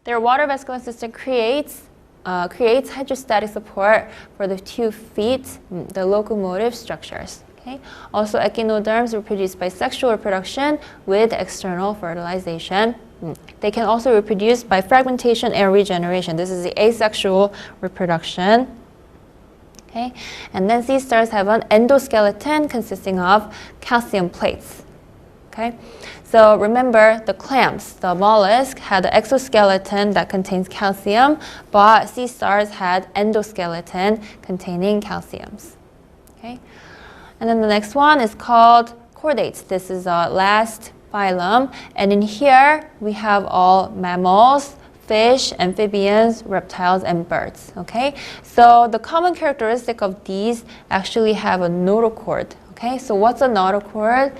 Their water vascular system creates hydrostatic support for the 2 feet, the locomotive structures. Okay? Also, echinoderms reproduce by sexual reproduction with external fertilization. They can also reproduce by fragmentation and regeneration. This is the asexual reproduction. Okay? And then sea stars have an endoskeleton consisting of calcium plates. Okay? So remember, the clams, the mollusk, had an exoskeleton that contains calcium, but sea stars had endoskeleton containing calciums. Okay? And then the next one is called Chordates. This is our last phylum. And in here, we have all mammals, fish, amphibians, reptiles, and birds. Okay? So the common characteristic of these actually have a notochord. Okay? So what's a notochord?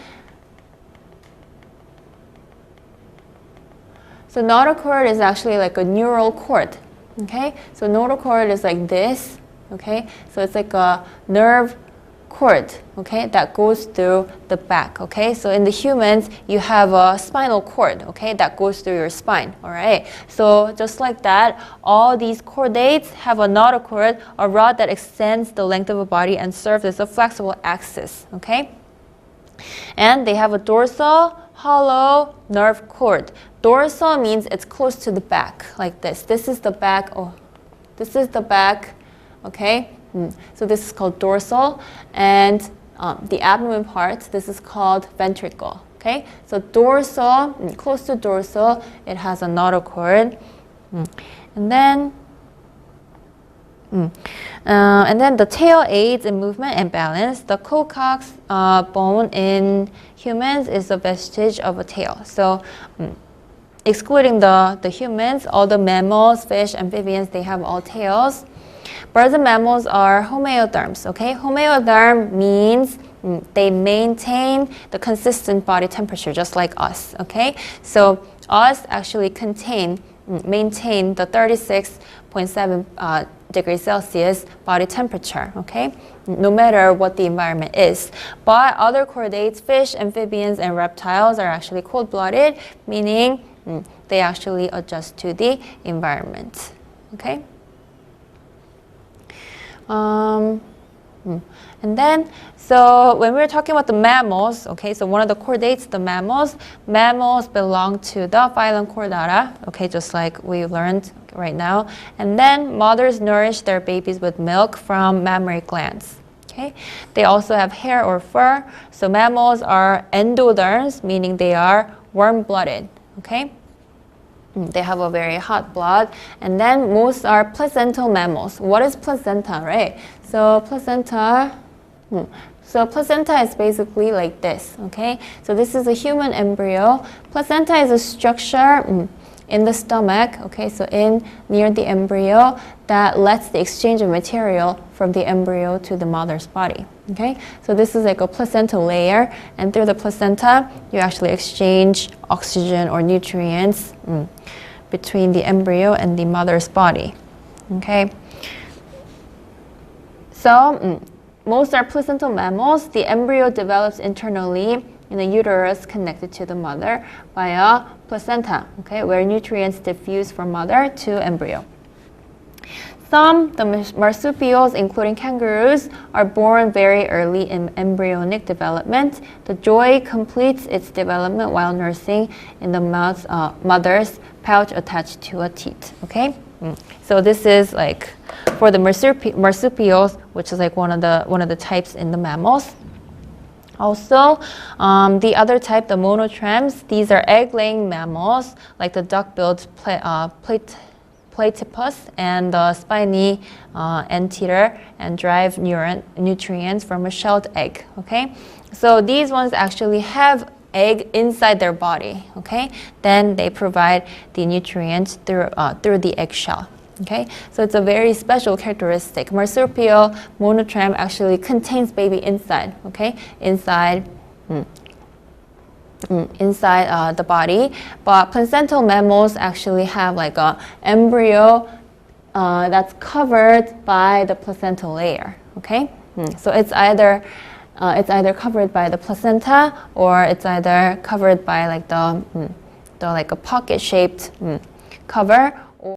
So notochord is actually like a neural cord. Okay? So notochord is like this. Okay? So it's like a nerve cord, okay, that goes through the back, okay? So in the humans, you have a spinal cord, okay, that goes through your spine, all right? So just like that, all these chordates have a notochord, a rod that extends the length of a body and serves as a flexible axis, okay? And they have a dorsal hollow nerve cord. Dorsal means it's close to the back, like this. This is the back, this is the back, okay? So this is called dorsal, and the abdomen part, this is called ventricle. Okay, so dorsal, close to dorsal, it has a notochord, and then the tail aids in movement and balance. The cocox bone in humans is a vestige of a tail. So excluding the humans, all the mammals, fish, amphibians, they have all tails. Birds and mammals are homeotherms, okay? Homeotherm means they maintain the consistent body temperature, just like us, okay? So us actually maintain the 36.7 degrees Celsius body temperature, okay? No matter what the environment is. But other chordates, fish, amphibians, and reptiles are actually cold-blooded, meaning they actually adjust to the environment, okay? And then, so when we were talking about the mammals, okay, so one of the chordates, the mammals belong to the phylum Chordata, okay, just like we learned right now. And then mothers nourish their babies with milk from mammary glands. Okay, they also have hair or fur. So mammals are endoderms, meaning they are warm-blooded. Okay. They have a very hot blood. And then most are placental mammals. What is placenta, right? So placenta is basically like this, okay? So this is a human embryo. Placenta is a structure in the stomach, okay? So near the embryo that lets the exchange of material from the embryo to the mother's body, okay? So this is like a placental layer, and through the placenta, you actually exchange oxygen or nutrients between the embryo and the mother's body, okay? So most are placental mammals. The embryo develops internally in a uterus connected to the mother by a placenta, okay, where nutrients diffuse from mother to embryo. The marsupials, including kangaroos, are born very early in embryonic development. The joy completes its development while nursing in the mother's pouch attached to a teat. Okay, so this is like for the marsupials, which is like one of the types in the mammals. Also, the other type, the monotrems, these are egg-laying mammals, like the duck-billed platypus and the spiny anteater, and derive nutrients from a shelled egg. Okay, so these ones actually have egg inside their body. Okay, then they provide the nutrients through the eggshell. Okay, so it's a very special characteristic. Marsupial monotrem actually contains baby inside. Okay, inside the body, but placental mammals actually have like a embryo that's covered by the placental layer. Okay, so it's either covered by the placenta, or it's either covered by like the like a pocket-shaped cover